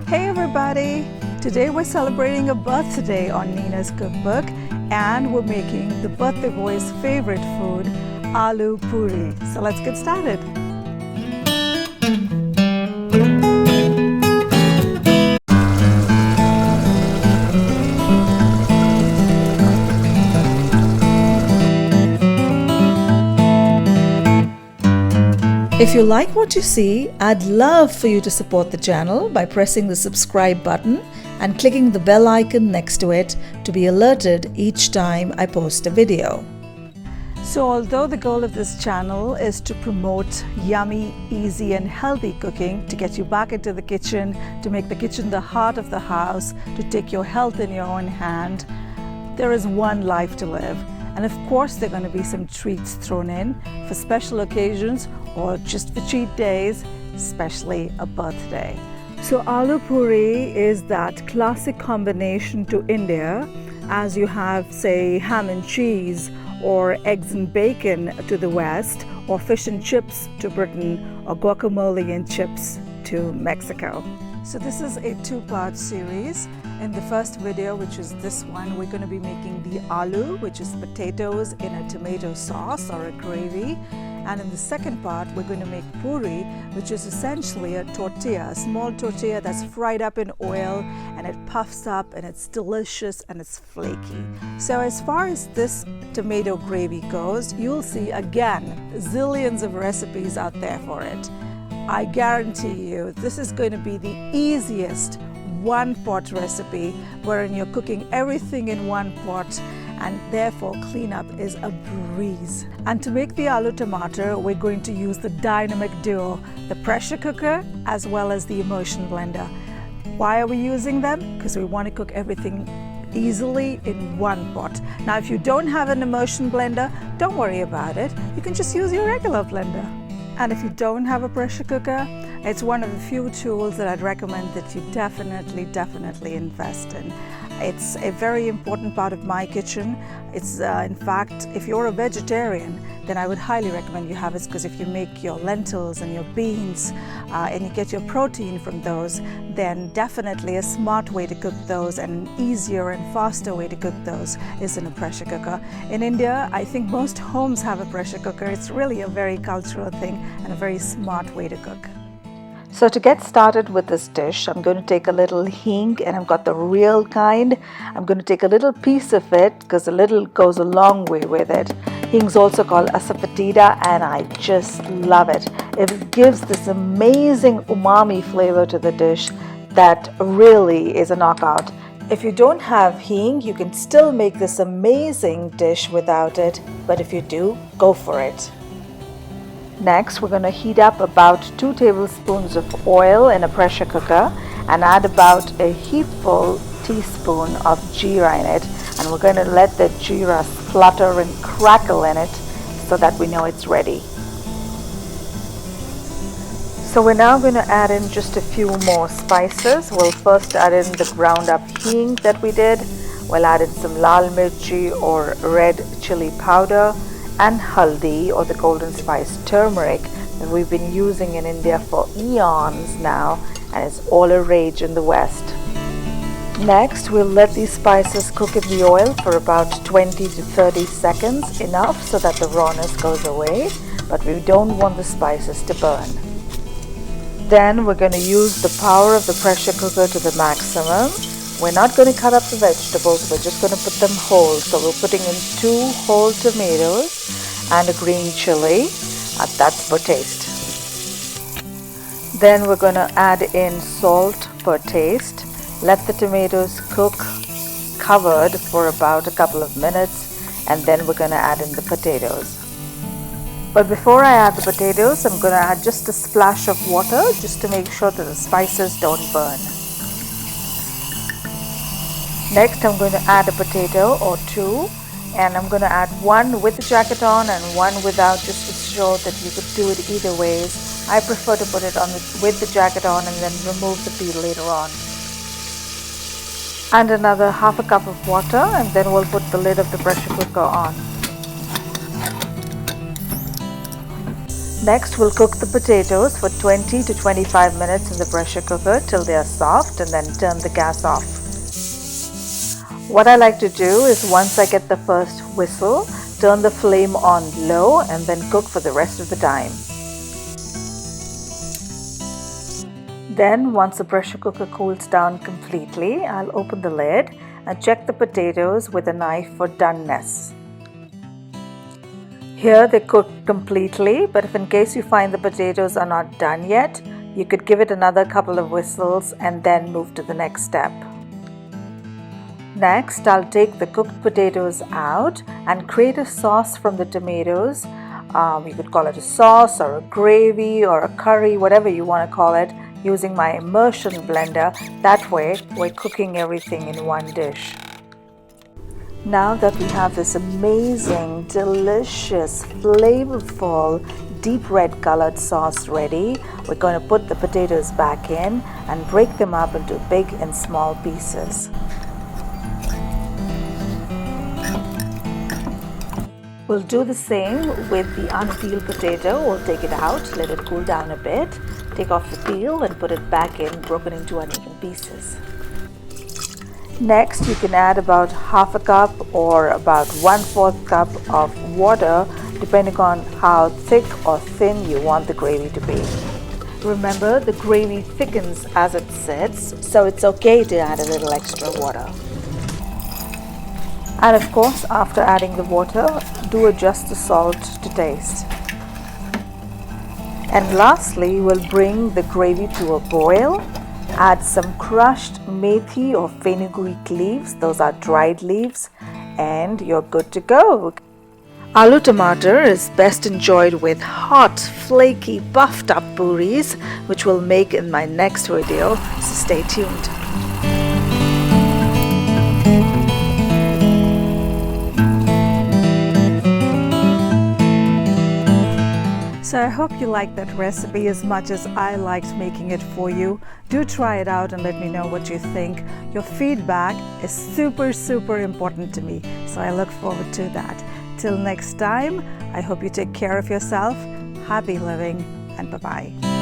Hey everybody! Today we're celebrating a birthday on Nina's cookbook and we're making the birthday boy's favorite food, aloo puri. So let's get started. If you like what you see, I'd love for you to support the channel by pressing the subscribe button and clicking the bell icon next to it to be alerted each time I post a video. So although the goal of this channel is to promote yummy, easy and healthy cooking, to get you back into the kitchen, to make the kitchen the heart of the house, to take your health in your own hand, there is one life to live. And of course there are going to be some treats thrown in for special occasions or just for cheat days, especially a birthday. So aloo puri is that classic combination to India, as you have, say, ham and cheese or eggs and bacon to the West, or fish and chips to Britain, or guacamole and chips to Mexico. So this is a two-part series. In the first video, which is this one, we're going to be making the aloo, which is potatoes in a tomato sauce or a gravy. And in the second part, we're going to make puri, which is essentially a tortilla, a small tortilla that's fried up in oil and it puffs up and it's delicious and it's flaky. So as far as this tomato gravy goes, you'll see again zillions of recipes out there for it. I guarantee you this is going to be the easiest one-pot recipe wherein you're cooking everything in one pot and therefore cleanup is a breeze. And to make the aloo tamatar, we're going to use the dynamic duo, the pressure cooker as well as the immersion blender. Why are we using them? Because we want to cook everything easily in one pot. Now if you don't have an immersion blender, don't worry about it. You can just use your regular blender. And if you don't have a pressure cooker, it's one of the few tools that I'd recommend that you definitely invest in. It's a very important part of my kitchen. It's in fact, if you're a vegetarian, then I would highly recommend you have it, because if you make your lentils and your beans and you get your protein from those, then definitely a smart way to cook those and an easier and faster way to cook those is in a pressure cooker. In India, I think most homes have a pressure cooker. It's really a very cultural thing and a very smart way to cook. So to get started with this dish, I'm going to take a little hing, and I've got the real kind. I'm going to take a little piece of it because a little goes a long way with it. Hing's also called asafoetida and I just love it. It gives this amazing umami flavor to the dish that really is a knockout. If you don't have hing, you can still make this amazing dish without it, but if you do, go for it. Next, we're going to heat up about 2 tablespoons of oil in a pressure cooker and add about a heapful teaspoon of jeera in it. And we're going to let the jeera splutter and crackle in it so that we know it's ready. So we're now going to add in just a few more spices. We'll first add in the ground up hing that we did. We'll add in some lal mirchi or red chili powder, and haldi, or the golden spice turmeric, that we've been using in India for eons now, and it's all a rage in the West. Next, we'll let these spices cook in the oil for about 20 to 30 seconds, enough so that the rawness goes away, but we don't want the spices to burn. Then we're going to use the power of the pressure cooker to the maximum. We're not going to cut up the vegetables, we're just going to put them whole. So we're putting in 2 whole tomatoes and a green chili, that's per taste. Then we're going to add in salt per taste. Let the tomatoes cook covered for about a couple of minutes, and then we're going to add in the potatoes. But before I add the potatoes, I'm going to add just a splash of water just to make sure that the spices don't burn. Next, I'm going to add a potato or 2, and I'm going to add one with the jacket on and one without, just to show that you could do it either ways. I prefer to put it on with the jacket on and then remove the peel later on. And another half a cup of water, and then we'll put the lid of the pressure cooker on. Next, we'll cook the potatoes for 20 to 25 minutes in the pressure cooker till they are soft, and then turn the gas off. What I like to do is once I get the first whistle, turn the flame on low and then cook for the rest of the time. Then once the pressure cooker cools down completely, I'll open the lid and check the potatoes with a knife for doneness. Here they cook completely, but if in case you find the potatoes are not done yet, you could give it another couple of whistles and then move to the next step. Next, I'll take the cooked potatoes out and create a sauce from the tomatoes. You could call it a sauce or a gravy or a curry, whatever you want to call it, using my immersion blender. That way, we're cooking everything in one dish. Now that we have this amazing, delicious, flavorful, deep red colored sauce ready, we're going to put the potatoes back in and break them up into big and small pieces. We'll do the same with the unpeeled potato. We'll take it out, let it cool down a bit, take off the peel and put it back in, broken into uneven pieces. Next, you can add about half a cup or about 1/4 cup of water, depending on how thick or thin you want the gravy to be. Remember, the gravy thickens as it sits, so it's okay to add a little extra water. And of course, after adding the water, do adjust the salt to taste. And lastly, we'll bring the gravy to a boil. Add some crushed methi or fenugreek leaves, those are dried leaves, and you're good to go. Aloo tamatar is best enjoyed with hot, flaky, puffed up puris, which we'll make in my next video, so stay tuned. So I hope you liked that recipe as much as I liked making it for you. Do try it out and let me know what you think. Your feedback is super important to me, so I look forward to that. Till next time, I hope you take care of yourself. Happy living, and bye-bye.